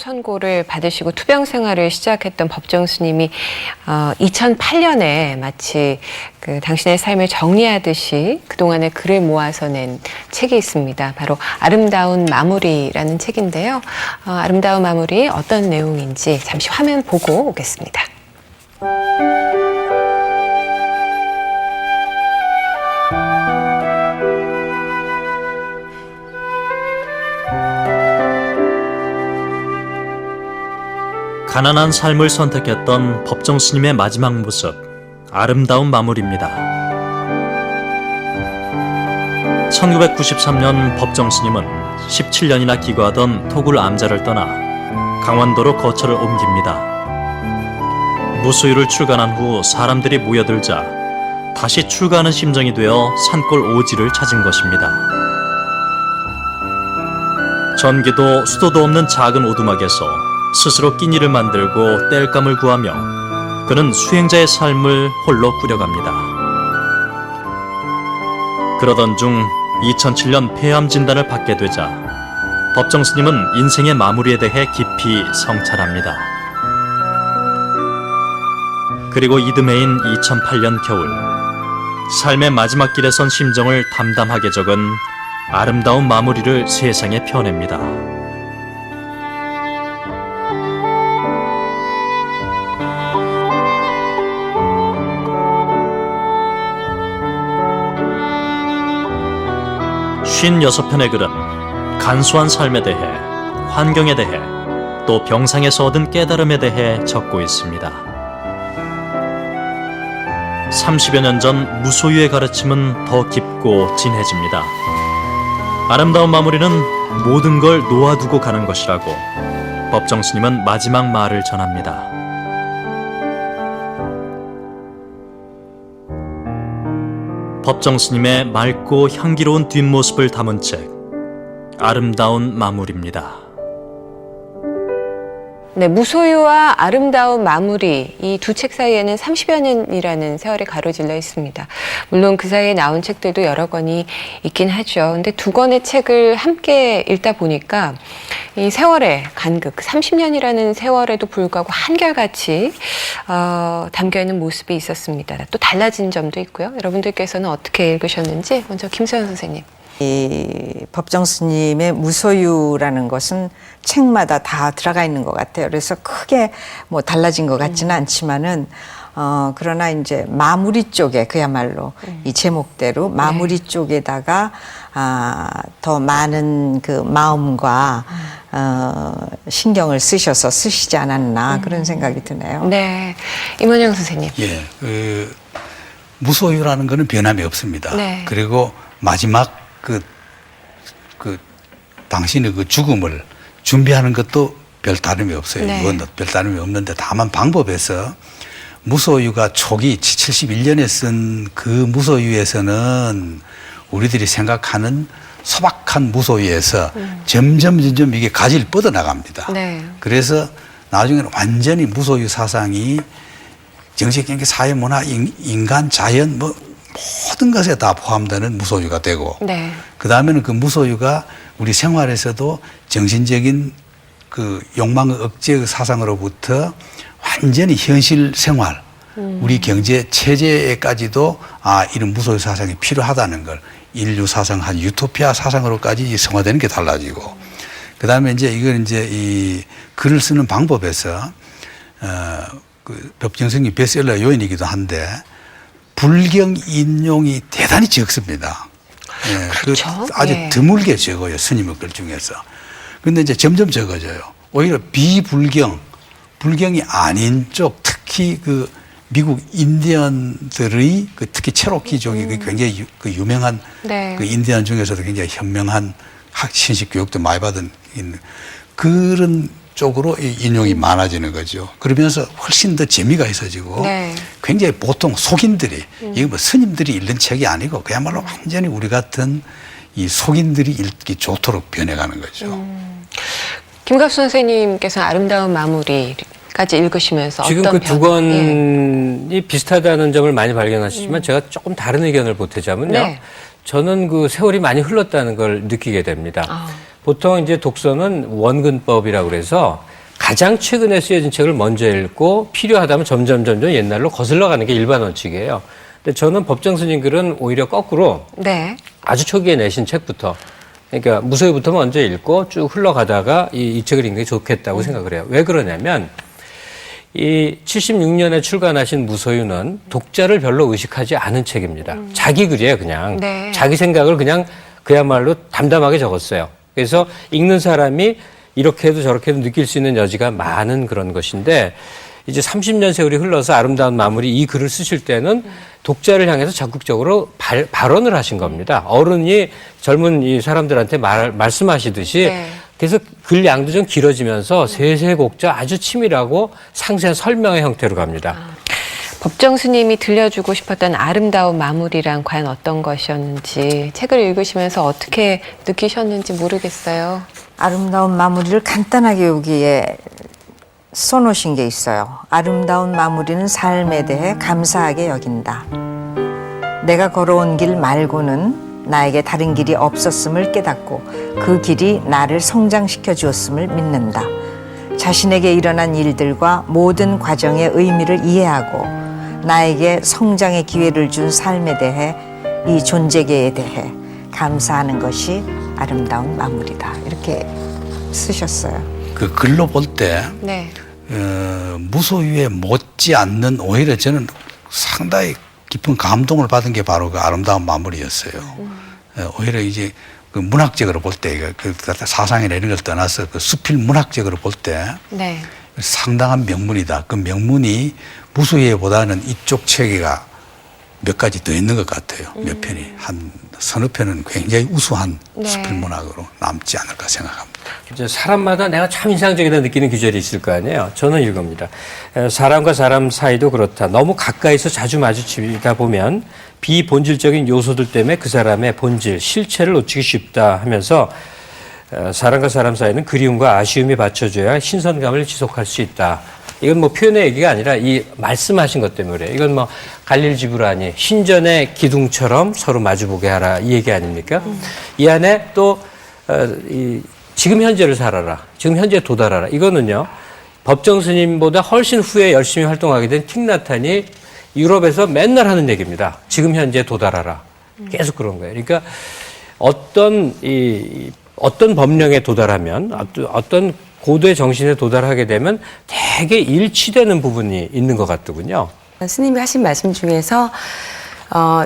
선고를 받으시고 투병 생활을 시작했던 법정 스님이 2008년에 마치 그 당신의 삶을 정리하듯이 그동안의 글을 모아서 낸 책이 있습니다. 바로 아름다운 마무리라는 책인데요. 아름다운 마무리 어떤 내용인지 잠시 화면 보고 오겠습니다. 가난한 삶을 선택했던 법정 스님의 마지막 모습, 아름다운 마무리입니다. 1993년 법정 스님은 17년이나 기거하던 토굴 암자를 떠나 강원도로 거처를 옮깁니다. 무소유를 출간한 후 사람들이 모여들자 다시 출가하는 심정이 되어 산골 오지를 찾은 것입니다. 전기도 수도도 없는 작은 오두막에서 스스로 끼니를 만들고 땔감을 구하며 그는 수행자의 삶을 홀로 꾸려갑니다. 그러던 중 2007년 폐암 진단을 받게 되자 법정 스님은 인생의 마무리에 대해 깊이 성찰합니다. 그리고 이듬해인 2008년 겨울, 삶의 마지막 길에 선 심정을 담담하게 적은 아름다운 마무리를 세상에 펴냅니다. 쉰6 편의 글은 간소한 삶에 대해, 환경에 대해, 또 병상에서 얻은 깨달음에 대해 적고 있습니다. 30여 년 전 무소유의 가르침은 더 깊고 진해집니다. 아름다운 마무리는 모든 걸 놓아두고 가는 것이라고 법정 스님은 마지막 말을 전합니다. 법정 스님의 맑고 향기로운 뒷모습을 담은 책, 아름다운 마무리입니다. 네, 무소유와 아름다운 마무리, 이 두 책 사이에는 30여 년이라는 세월이 가로질러 있습니다. 물론 그 사이에 나온 책들도 여러 권이 있긴 하죠. 근데 두 권의 책을 함께 읽다 보니까 이 세월의 간극, 30년이라는 세월에도 불구하고 한결같이 담겨있는 모습이 있었습니다. 또 달라진 점도 있고요. 여러분들께서는 어떻게 읽으셨는지 먼저 김소연 선생님. 이 법정 스님의 무소유라는 것은 책마다 다 들어가 있는 것 같아요. 그래서 크게 뭐 달라진 것 같지는 않지만은 그러나 이제 마무리 쪽에 그야말로 이 제목대로 마무리 쪽에다가 더 많은 그 마음과 신경을 쓰시지 않았나 그런 생각이 드네요. 네, 임원영 선생님. 예, 무소유라는 것은 변함이 없습니다. 네. 그리고 마지막 당신의 그 죽음을 준비하는 것도 별 다름이 없어요. 네. 이건 별 다름이 없는데 다만 방법에서 무소유가 초기 71년에 쓴 그 무소유에서는 우리들이 생각하는 소박한 무소유에서 점점 이게 가지를 뻗어나갑니다. 네. 그래서 나중에는 완전히 무소유 사상이 정치, 경제, 사회, 문화, 인간, 자연 모든 것에 다 포함되는 무소유가 되고 네. 그 다음에는 그 무소유가 우리 생활에서도 정신적인 그 욕망의 억제의 사상으로부터 완전히 현실 생활, 우리 경제 체제에까지도 이런 무소유 사상이 필요하다는 걸 인류 사상 한 유토피아 사상으로까지 성화되는 게 달라지고 그 다음에 이제 이걸 이제 이 글을 쓰는 방법에서 그 법정 스님 베스트셀러 요인이기도 한데 불경 인용이 대단히 적습니다. 예, 그렇죠. 아주 예. 드물게 적어요. 스님의 글 중에서. 그런데 이제 점점 적어져요. 오히려 불경이 아닌 쪽, 특히 그 미국 인디언들의 그 특히 체로키족이 굉장히 그 유명한 네. 그 인디언 중에서도 굉장히 현명한 신식 교육도 많이 받은 그런 쪽으로 인용이 많아지는 거죠. 그러면서 훨씬 더 재미가 있어지고 네. 굉장히 보통 속인들이 이게 뭐 스님들이 읽는 책이 아니고 그야말로 완전히 우리 같은 이 속인들이 읽기 좋도록 변해가는 거죠. 김갑수 선생님께서는 아름다운 마무리까지 읽으시면서 지금 어떤 그 두 권이 비슷하다는 점을 많이 발견하시지만 제가 조금 다른 의견을 보태자면요. 네. 저는 그 세월이 많이 흘렀다는 걸 느끼게 됩니다. 보통 이제 독서는 원근법이라고 그래서 가장 최근에 쓰여진 책을 먼저 읽고 필요하다면 점점 옛날로 거슬러 가는 게 일반 원칙이에요. 근데 저는 법정 스님 글은 오히려 거꾸로 네. 아주 초기에 내신 책부터, 그러니까 무소유부터 먼저 읽고 쭉 흘러가다가 이 책을 읽는 게 좋겠다고 생각을 해요. 왜 그러냐면 이 76년에 출간하신 무소유는 독자를 별로 의식하지 않은 책입니다. 자기 글이에요, 그냥. 네. 자기 생각을 그냥 그야말로 담담하게 적었어요. 그래서 읽는 사람이 이렇게 해도 저렇게 해도 느낄 수 있는 여지가 많은 그런 것인데, 이제 30년 세월이 흘러서 아름다운 마무리 이 글을 쓰실 때는 독자를 향해서 적극적으로 발언을 하신 겁니다. 어른이 젊은 이 사람들한테 말씀하시듯이. 네. 그래서 글 양도 좀 길어지면서 세세곡자 아주 치밀하고 상세한 설명의 형태로 갑니다. 법정 스님이 들려주고 싶었던 아름다운 마무리란 과연 어떤 것이었는지 책을 읽으시면서 어떻게 느끼셨는지 모르겠어요. 아름다운 마무리를 간단하게 여기에 써놓으신 게 있어요. 아름다운 마무리는 삶에 대해 감사하게 여긴다. 내가 걸어온 길 말고는 나에게 다른 길이 없었음을 깨닫고 그 길이 나를 성장시켜 주었음을 믿는다. 자신에게 일어난 일들과 모든 과정의 의미를 이해하고 나에게 성장의 기회를 준 삶에 대해 이 존재계에 대해 감사하는 것이 아름다운 마무리다. 이렇게 쓰셨어요. 그 글로 볼 때 네. 무소유에 못지않는 오히려 저는 상당히 깊은 감동을 받은 게 바로 그 아름다운 마무리였어요. 오히려 이제 그 문학적으로 볼 때, 그 사상이나 이런 걸 떠나서 그 수필 문학적으로 볼 때 네. 상당한 명문이다. 그 명문이 무소유보다는 이쪽 체계가 몇 가지 더 있는 것 같아요. 몇 편이. 한 서너 편은 굉장히 우수한 네. 수필 문학으로 남지 않을까 생각합니다. 이제 사람마다 내가 참 인상적이다 느끼는 구절이 있을 거 아니에요. 저는 이겁니다. 사람과 사람 사이도 그렇다. 너무 가까이서 자주 마주치다 보면 비본질적인 요소들 때문에 그 사람의 본질, 실체를 놓치기 쉽다 하면서 사람과 사람 사이는 그리움과 아쉬움이 받쳐줘야 신선감을 지속할 수 있다. 이건 뭐 표현의 얘기가 아니라 이 말씀하신 것 때문에 그래요. 이건 뭐 갈릴지브라니 신전의 기둥처럼 서로 마주보게 하라 이 얘기 아닙니까? 이 안에 또 지금 현재를 살아라. 지금 현재에 도달하라. 이거는요. 법정 스님보다 훨씬 후에 열심히 활동하게 된 틱나탄이 유럽에서 맨날 하는 얘기입니다. 지금 현재에 도달하라. 계속 그런 거예요. 그러니까 어떤 법령에 도달하면 어떤 고도의 정신에 도달하게 되면 되게 일치되는 부분이 있는 것 같더군요. 스님이 하신 말씀 중에서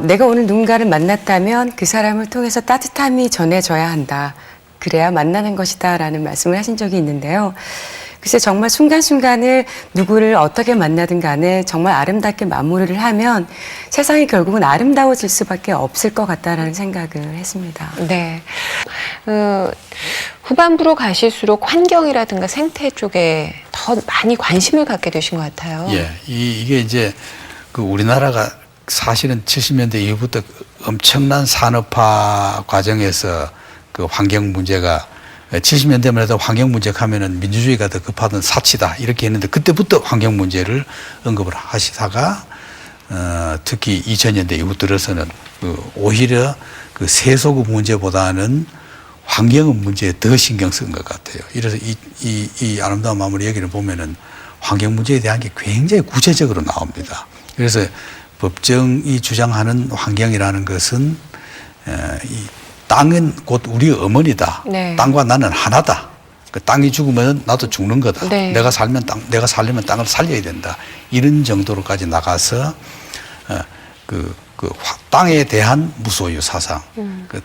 내가 오늘 누군가를 만났다면 그 사람을 통해서 따뜻함이 전해져야 한다. 그래야 만나는 것이다 라는 말씀을 하신 적이 있는데요. 글쎄 정말 순간순간을 누구를 어떻게 만나든 간에 정말 아름답게 마무리를 하면 세상이 결국은 아름다워질 수밖에 없을 것 같다라는 생각을 했습니다. 네. 후반부로 가실수록 환경이라든가 생태 쪽에 더 많이 관심을 갖게 되신 것 같아요. 예, 이게 이제 그 우리나라가 사실은 70년대 이후부터 엄청난 산업화 과정에서 그 환경 문제가 70년대만 해도 환경 문제 하면은 민주주의가 더 급하던 사치다 이렇게 했는데 그때부터 환경 문제를 언급을 하시다가 특히 2000년대 이후 들어서는 오히려 그 세소금 문제보다는 환경은 문제에 더 신경 쓴 것 같아요. 이래서 이 아름다운 마무리 얘기를 보면은 환경 문제에 대한 게 굉장히 구체적으로 나옵니다. 그래서 법정이 주장하는 환경이라는 것은 이 땅은 곧 우리 어머니다. 네. 땅과 나는 하나다. 그 땅이 죽으면 나도 죽는 거다. 네. 내가 살려면 땅을 살려야 된다. 이런 정도로까지 나가서 땅에 대한 무소유 사상. 그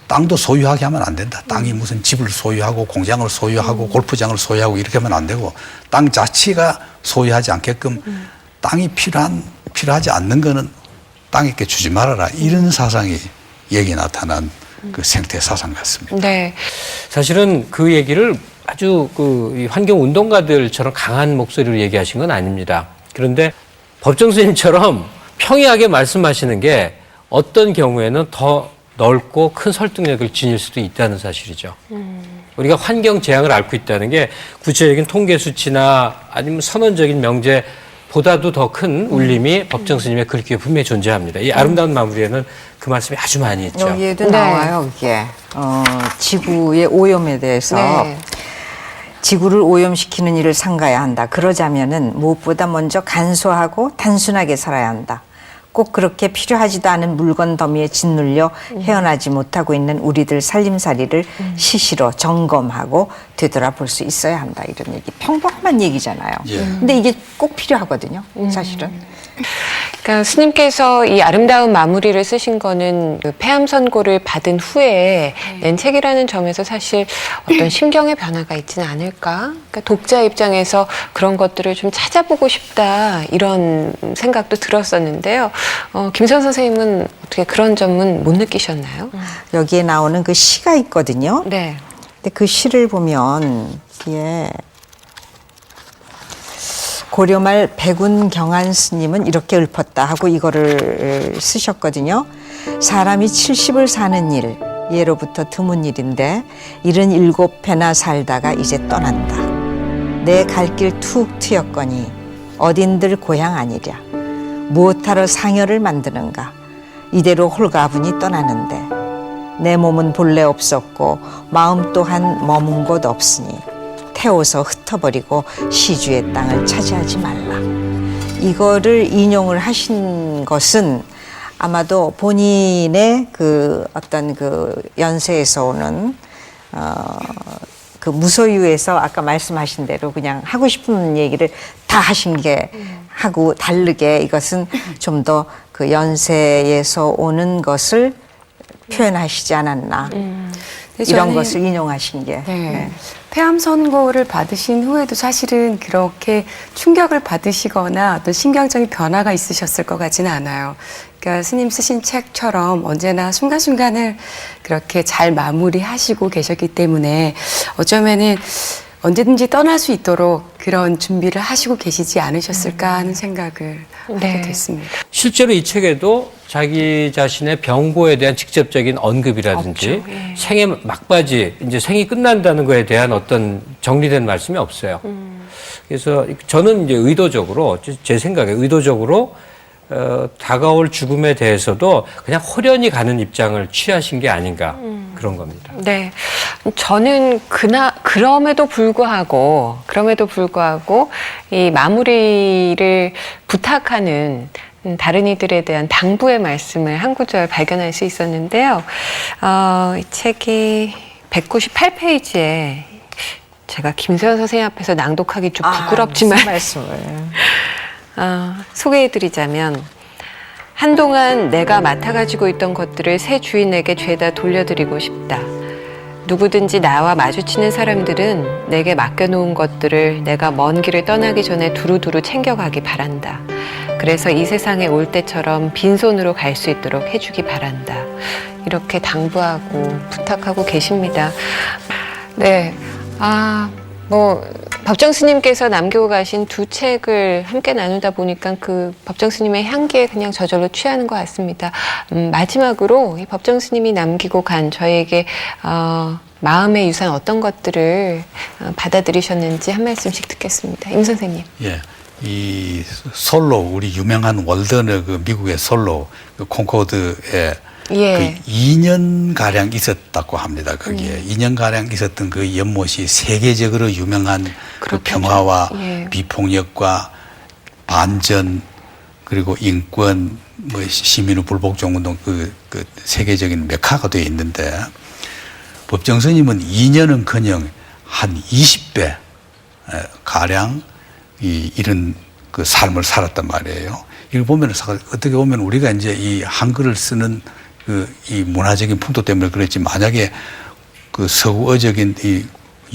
땅도 소유하게 하면 안 된다. 땅이 무슨 집을 소유하고 공장을 소유하고 골프장을 소유하고 이렇게 하면 안 되고 땅 자체가 소유하지 않게끔 땅이 필요하지 않는 거는 땅에게 주지 말아라. 이런 사상이 여기 나타난 그 생태 사상 같습니다. 네. 사실은 그 얘기를 아주 이 환경 운동가들처럼 강한 목소리로 얘기하신 건 아닙니다. 그런데 법정 스님처럼 평이하게 말씀하시는 게 어떤 경우에는 더 넓고 큰 설득력을 지닐 수도 있다는 사실이죠. 우리가 환경 재앙을 앓고 있다는 게 구체적인 통계 수치나 아니면 선언적인 명제보다도 더 큰 울림이 법정 스님의 글귀에 분명히 존재합니다. 이 아름다운 마무리에는 그 말씀이 아주 많이 있죠. 여기에도 네. 나와요, 이게. 지구의 오염에 대해서. 네. 지구를 오염시키는 일을 삼가야 한다. 그러자면은 무엇보다 먼저 간소하고 단순하게 살아야 한다. 꼭 그렇게 필요하지도 않은 물건 더미에 짓눌려 헤어나지 못하고 있는 우리들 살림살이를 시시로 점검하고 되돌아볼 수 있어야 한다. 이런 얘기. 평범한 얘기잖아요. 예. 근데 이게 꼭 필요하거든요. 사실은. 그러니까 스님께서 이 아름다운 마무리를 쓰신 거는 그 폐암 선고를 받은 후에 낸 책이라는 점에서 사실 어떤 심경의 변화가 있지는 않을까? 그러니까 독자 입장에서 그런 것들을 좀 찾아보고 싶다 이런 생각도 들었었는데요. 김선 선생님은 어떻게 그런 점은 못 느끼셨나요? 여기에 나오는 그 시가 있거든요. 네. 근데 그 시를 보면 이게 고려말 백운 경안 스님은 이렇게 읊었다 하고 이거를 쓰셨거든요. 사람이 70을 사는 일, 예로부터 드문 일인데 77회나 살다가 이제 떠난다. 내 갈 길 툭 트였거니 어딘들 고향 아니랴. 무엇하러 상여를 만드는가. 이대로 홀가분히 떠나는데 내 몸은 본래 없었고 마음 또한 머문 곳 없으니 태워서 흩어버리고 시주의 땅을 차지하지 말라. 이거를 인용을 하신 것은 아마도 본인의 그 어떤 그 연세에서 오는 그 무소유에서 아까 말씀하신 대로 그냥 하고 싶은 얘기를 다 하신 게 하고 다르게 이것은 좀 더 그 연세에서 오는 것을 표현하시지 않았나. 이런 저는- 것을 인용하신 게. 네. 폐암 선고를 받으신 후에도 사실은 그렇게 충격을 받으시거나 어떤 신경적인 변화가 있으셨을 것 같지는 않아요. 그러니까 스님 쓰신 책처럼 언제나 순간순간을 그렇게 잘 마무리하시고 계셨기 때문에 어쩌면은 언제든지 떠날 수 있도록 그런 준비를 하시고 계시지 않으셨을까 하는 생각을 네. 하게 됐습니다. 실제로 이 책에도 자기 자신의 병고에 대한 직접적인 언급이라든지 없죠. 예. 생의 막바지, 이제 생이 끝난다는 거에 대한 어떤 정리된 말씀이 없어요. 그래서 저는 이제 의도적으로, 제 생각에 의도적으로 다가올 죽음에 대해서도 그냥 호련히 가는 입장을 취하신 게 아닌가 그런 겁니다. 네. 저는 그럼에도 불구하고 이 마무리를 부탁하는 다른 이들에 대한 당부의 말씀을 한 구절 발견할 수 있었는데요. 이 책이 198페이지에 제가 김서연 선생님 앞에서 낭독하기 좀 부끄럽지만 무슨 말씀을. 소개해드리자면 한동안 내가 맡아가지고 있던 것들을 새 주인에게 죄다 돌려드리고 싶다. 누구든지 나와 마주치는 사람들은 내게 맡겨놓은 것들을 내가 먼 길을 떠나기 전에 두루두루 챙겨가기 바란다. 그래서 이 세상에 올 때처럼 빈손으로 갈 수 있도록 해주기 바란다. 이렇게 당부하고 부탁하고 계십니다. 네. 법정 스님께서 남기고 가신 두 책을 함께 나누다 보니까 그 법정 스님의 향기에 그냥 저절로 취하는 것 같습니다. 마지막으로 이 법정 스님이 남기고 간 저에게 마음의 유산 어떤 것들을 받아들이셨는지 한 말씀씩 듣겠습니다. 임 선생님. 예. 이 솔로, 우리 유명한 월드너 그 미국의 솔로 그 콩코드에 예. 그 2년가량 있었다고 합니다. 거기에 2년가량 있었던 그 연못이 세계적으로 유명한 그 그렇군요. 평화와 예. 비폭력과 반전 그리고 인권 뭐 시민의 불복종운동 그 세계적인 메카가 되어 있는데 법정 스님은 2년은커녕 한 20배 가량 이런 그 삶을 살았단 말이에요. 이걸 보면 어떻게 보면 우리가 이제 이 한글을 쓰는 이 문화적인 풍토 때문에 그랬지 만약에 그 서구어적인 이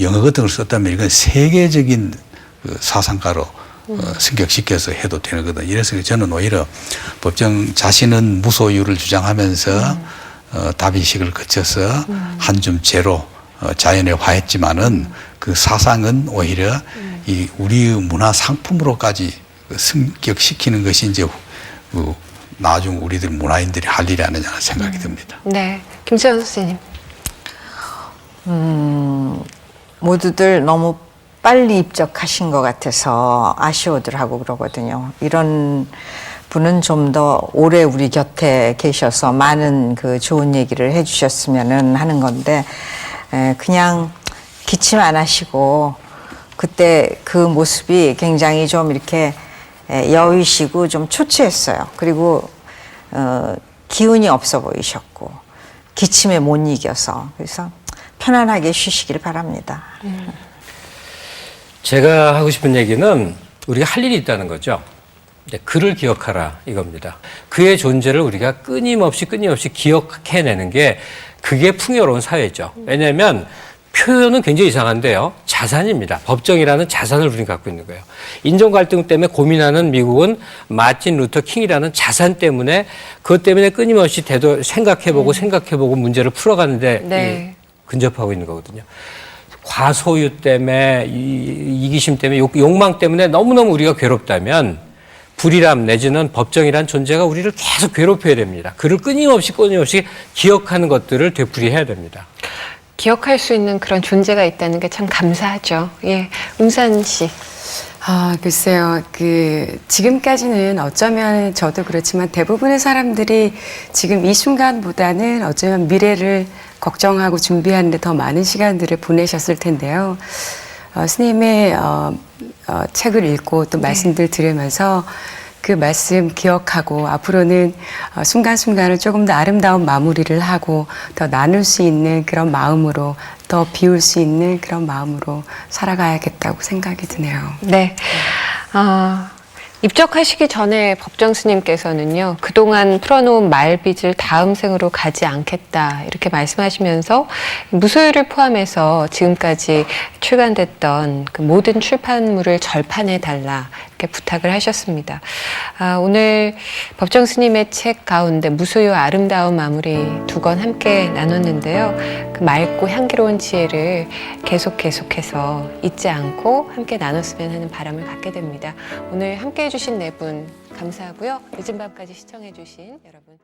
영어 같은 걸 썼다면 이건 세계적인 그 사상가로 승격시켜서 해도 되는 거다. 이래서 저는 오히려 법정 자신은 무소유를 주장하면서 다비식을 거쳐서 한 줌 재로 자연에 화했지만은 그 사상은 오히려 이 우리의 문화 상품으로까지 승격시키는 것이 이제 나중 우리들 문화인들이 할 일이 아니냐 생각이 듭니다. 네. 김서연 선생님. 모두들 너무 빨리 입적하신 것 같아서 아쉬워들 하고 그러거든요. 이런 분은 좀 더 오래 우리 곁에 계셔서 많은 그 좋은 얘기를 해주셨으면 하는 건데 그냥 기침 안 하시고 그때 그 모습이 굉장히 좀 이렇게 여위시고 좀 초췌했어요. 그리고 기운이 없어 보이셨고 기침에 못 이겨서 그래서 편안하게 쉬시길 바랍니다. 제가 하고 싶은 얘기는 우리가 할 일이 있다는 거죠. 그를 기억하라 이겁니다. 그의 존재를 우리가 끊임없이 기억해내는 게 그게 풍요로운 사회죠. 왜냐하면 표현은 굉장히 이상한데요. 자산입니다. 법정이라는 자산을 우리는 갖고 있는 거예요. 인종 갈등 때문에 고민하는 미국은 마틴 루터 킹이라는 자산 때문에 그것 때문에 끊임없이 생각해보고 문제를 풀어가는데 네. 근접하고 있는 거거든요. 과소유 때문에 이기심 때문에 욕망 때문에 너무너무 우리가 괴롭다면 불의람 내지는 법정이란 존재가 우리를 계속 괴롭혀야 됩니다. 그를 끊임없이 기억하는 것들을 되풀이해야 됩니다. 기억할 수 있는 그런 존재가 있다는 게 참 감사하죠. 예, 웅산 씨. 글쎄요. 지금까지는 어쩌면 저도 그렇지만 대부분의 사람들이 지금 이 순간보다는 어쩌면 미래를 걱정하고 준비하는 데 더 많은 시간들을 보내셨을 텐데요. 스님의 책을 읽고 또 말씀들 들으면서 그 말씀 기억하고 앞으로는 순간순간을 조금 더 아름다운 마무리를 하고 더 나눌 수 있는 그런 마음으로 더 비울 수 있는 그런 마음으로 살아가야겠다고 생각이 드네요. 네. 입적하시기 전에 법정 스님께서는요, 그동안 풀어놓은 말빚을 다음 생으로 가지 않겠다, 이렇게 말씀하시면서 무소유를 포함해서 지금까지 출간됐던 그 모든 출판물을 절판해달라, 이렇게 부탁을 하셨습니다. 오늘 법정 스님의 책 가운데 무소유 아름다운 마무리 2권 함께 나눴는데요. 그 맑고 향기로운 지혜를 계속해서 잊지 않고 함께 나눴으면 하는 바람을 갖게 됩니다. 오늘 함께 해주신 네 분 감사하고요. 늦은 밤까지 시청해주신 여러분.